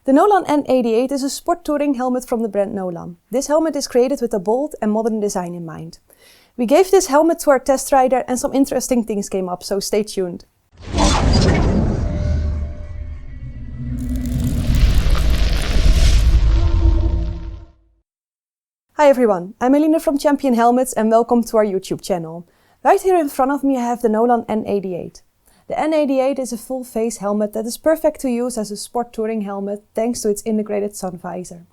The Nolan N80-8 is a sport touring helmet from the brand Nolan. This helmet is created with a bold and modern design in mind. We gave this helmet to our test rider and some interesting things came up, so stay tuned. Hi everyone, I'm Eline from Champion Helmets and welcome to our YouTube channel. Right here in front of me I have the Nolan N80-8. The N80-8 is a full face helmet that is perfect to use as a sport touring helmet thanks to its integrated sun visor.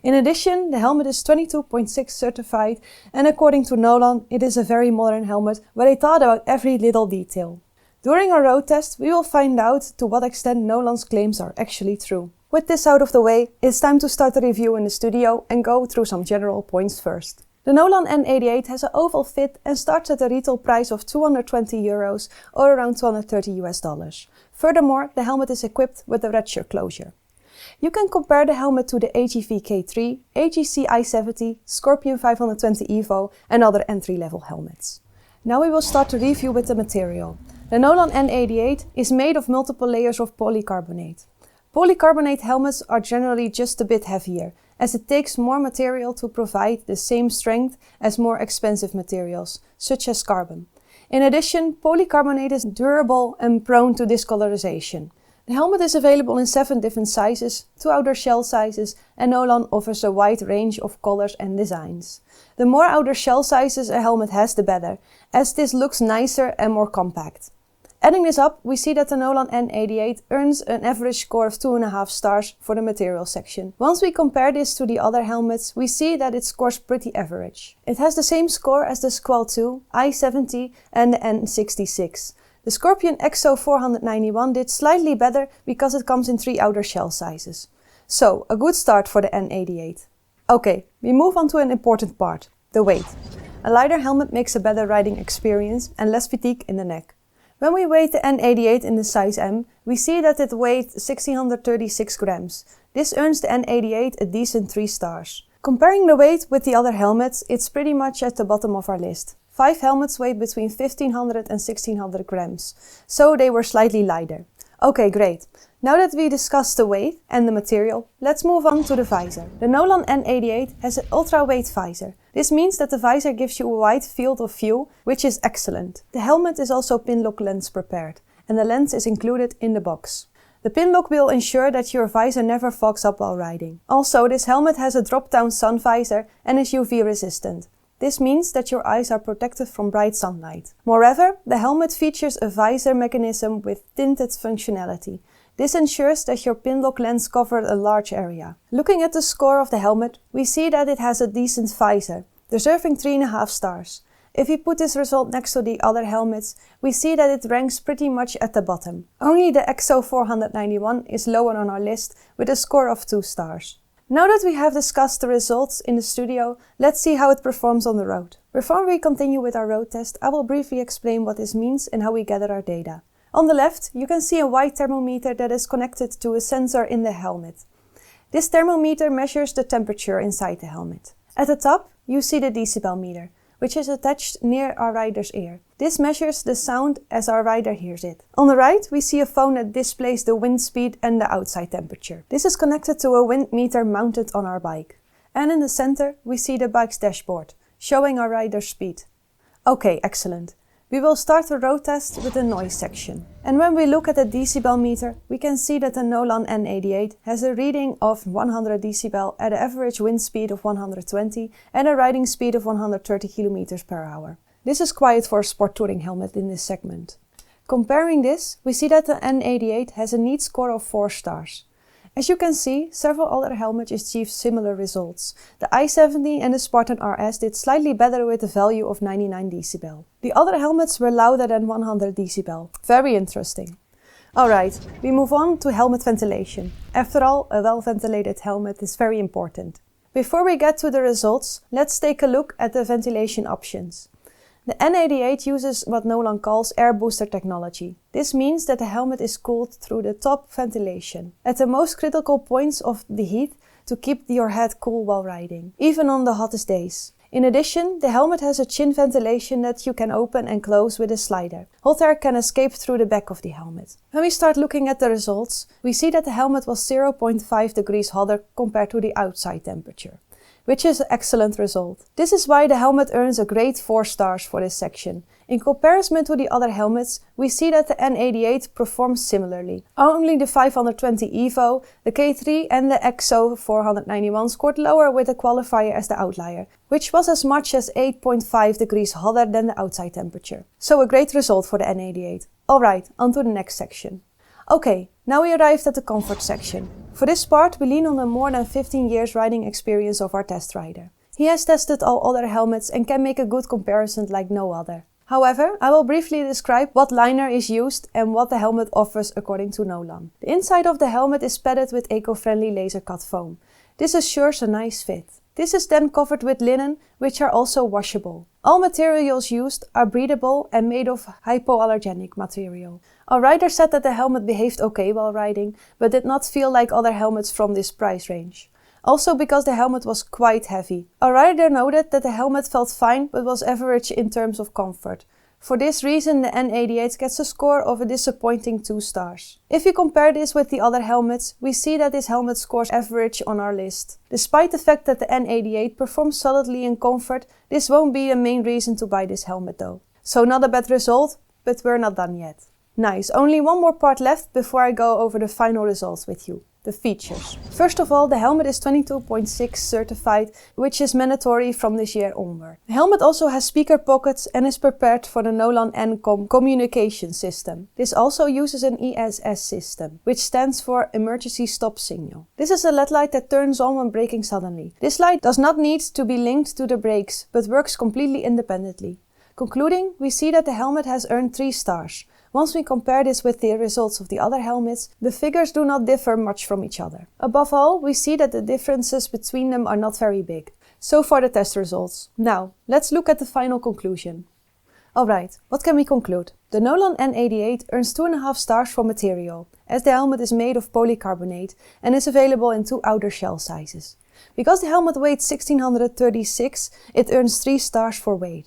In addition, the helmet is 22.6 certified and according to Nolan, it is a very modern helmet where they thought about every little detail. During our road test, we will find out to what extent Nolan's claims are actually true. With this out of the way, it's time to start the review in the studio and go through some general points first. The Nolan N80-8 has an oval fit and starts at a retail price of €220 or around $230. Furthermore, the helmet is equipped with a redshirt closure. You can compare the helmet to the AGV K3, AGC i70, Scorpion 520 Evo and other entry-level helmets. Now we will start the review with the material. The Nolan N80-8 is made of multiple layers of polycarbonate. Polycarbonate helmets are generally just a bit heavier, as it takes more material to provide the same strength as more expensive materials, such as carbon. In addition, polycarbonate is durable and prone to discolorization. The helmet is available in 7 different sizes, 2 outer shell sizes, and Nolan offers a wide range of colors and designs. The more outer shell sizes a helmet has, the better, as this looks nicer and more compact. Adding this up, we see that the Nolan N80-8 earns an average score of 2.5 stars for the material section. Once we compare this to the other helmets, we see that it scores pretty average. It has the same score as the Squall 2, i70 and the N66. The Scorpion XO 491 did slightly better because it comes in 3 outer shell sizes. So, a good start for the N80-8. Okay, we move on to an important part, the weight. A lighter helmet makes a better riding experience and less fatigue in the neck. When we weighed the N80-8 in the size M, we see that it weighed 1636 grams. This earns the N80-8 a decent 3 stars. Comparing the weight with the other helmets, it's pretty much at the bottom of our list. 5 helmets weighed between 1500 and 1600 grams, so they were slightly lighter. Okay, great. Now that we discussed the weight and the material, let's move on to the visor. The Nolan N80-8 has an ultra-wide visor. This means that the visor gives you a wide field of view, which is excellent. The helmet is also pin-lock lens prepared, and the lens is included in the box. The pin-lock will ensure that your visor never fogs up while riding. Also, this helmet has a drop-down sun visor and is UV resistant. This means that your eyes are protected from bright sunlight. Moreover, the helmet features a visor mechanism with tinted functionality. This ensures that your pin-lock lens covers a large area. Looking at the score of the helmet, we see that it has a decent visor, deserving 3.5 stars. If we put this result next to the other helmets, we see that it ranks pretty much at the bottom. Only the XO 491 is lower on our list with a score of 2 stars. Now that we have discussed the results in the studio, let's see how it performs on the road. Before we continue with our road test, I will briefly explain what this means and how we gather our data. On the left, you can see a white thermometer that is connected to a sensor in the helmet. This thermometer measures the temperature inside the helmet. At the top, you see the decibel meter, which is attached near our rider's ear. This measures the sound as our rider hears it. On the right, we see a phone that displays the wind speed and the outside temperature. This is connected to a wind meter mounted on our bike. And in the center, we see the bike's dashboard, showing our rider's speed. Okay, excellent. We will start the road test with the noise section. And when we look at the decibel meter, we can see that the Nolan N80-8 has a reading of 100 decibel at an average wind speed of 120 and a riding speed of 130 km per hour. This is quiet for a sport touring helmet in this segment. Comparing this, we see that the N80-8 has a neat score of 4 stars. As you can see, several other helmets achieved similar results. The i70 and the Spartan RS did slightly better with a value of 99 decibel. The other helmets were louder than 100 decibel. Very interesting. Alright, we move on to helmet ventilation. After all, a well-ventilated helmet is very important. Before we get to the results, let's take a look at the ventilation options. The N80-8 uses what Nolan calls air booster technology. This means that the helmet is cooled through the top ventilation, at the most critical points of the heat to keep your head cool while riding, even on the hottest days. In addition, the helmet has a chin ventilation that you can open and close with a slider. Hot air can escape through the back of the helmet. When we start looking at the results, we see that the helmet was 0.5 degrees hotter compared to the outside temperature, which is an excellent result. This is why the helmet earns a great 4 stars for this section. In comparison to the other helmets, we see that the N80-8 performs similarly. Only the 520 EVO, the K3 and the EXO 491 scored lower with the qualifier as the outlier, which was as much as 8.5 degrees hotter than the outside temperature. So a great result for the N80-8. Alright, on to the next section. Okay, now we arrived at the comfort section. For this part, we lean on the more than 15 years riding experience of our test rider. He has tested all other helmets and can make a good comparison like no other. However, I will briefly describe what liner is used and what the helmet offers according to Nolan. The inside of the helmet is padded with eco-friendly laser cut foam. This assures a nice fit. This is then covered with linen, which are also washable. All materials used are breathable and made of hypoallergenic material. Our rider said that the helmet behaved okay while riding, but did not feel like other helmets from this price range. Also because the helmet was quite heavy. Our rider noted that the helmet felt fine but was average in terms of comfort. For this reason, the N80-8 gets a score of a disappointing 2 stars. If we compare this with the other helmets, we see that this helmet scores average on our list. Despite the fact that the N80-8 performs solidly in comfort, this won't be a main reason to buy this helmet though. So not a bad result, but we're not done yet. Nice, only one more part left before I go over the final results with you. The features. First of all, the helmet is 22.6 certified, which is mandatory from this year onward. The helmet also has speaker pockets and is prepared for the Nolan N80 communication system. This also uses an ESS system, which stands for Emergency Stop Signal. This is a LED light that turns on when braking suddenly. This light does not need to be linked to the brakes, but works completely independently. Concluding, we see that the helmet has earned 3 stars. Once we compare this with the results of the other helmets, the figures do not differ much from each other. Above all, we see that the differences between them are not very big. So far the test results. Now, let's look at the final conclusion. Alright, what can we conclude? The Nolan N80-8 earns 2.5 stars for material, as the helmet is made of polycarbonate and is available in 2 outer shell sizes. Because the helmet weighs 1636, it earns 3 stars for weight.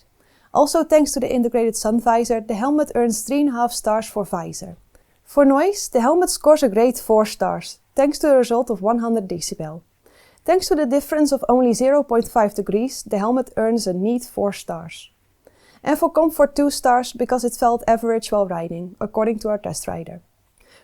Also, thanks to the integrated sun visor, the helmet earns 3.5 stars for visor. For noise, the helmet scores a great 4 stars, thanks to a result of 100 decibel. Thanks to the difference of only 0.5 degrees, the helmet earns a neat 4 stars. And for comfort 2 stars, because it felt average while riding, according to our test rider.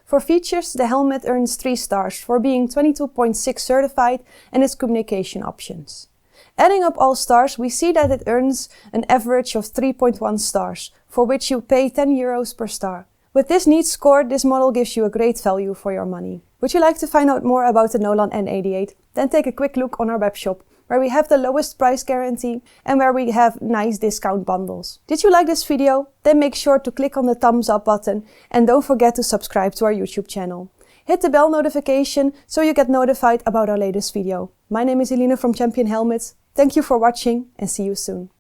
For features, the helmet earns 3 stars for being 22.6 certified and its communication options. Adding up all stars, we see that it earns an average of 3.1 stars, for which you pay €10 per star. With this neat score, this model gives you a great value for your money. Would you like to find out more about the Nolan N80-8? Then take a quick look on our webshop, where we have the lowest price guarantee and where we have nice discount bundles. Did you like this video? Then make sure to click on the thumbs up button and don't forget to subscribe to our YouTube channel. Hit the bell notification so you get notified about our latest video. My name is Eline from Champion Helmets. Thank you for watching and see you soon.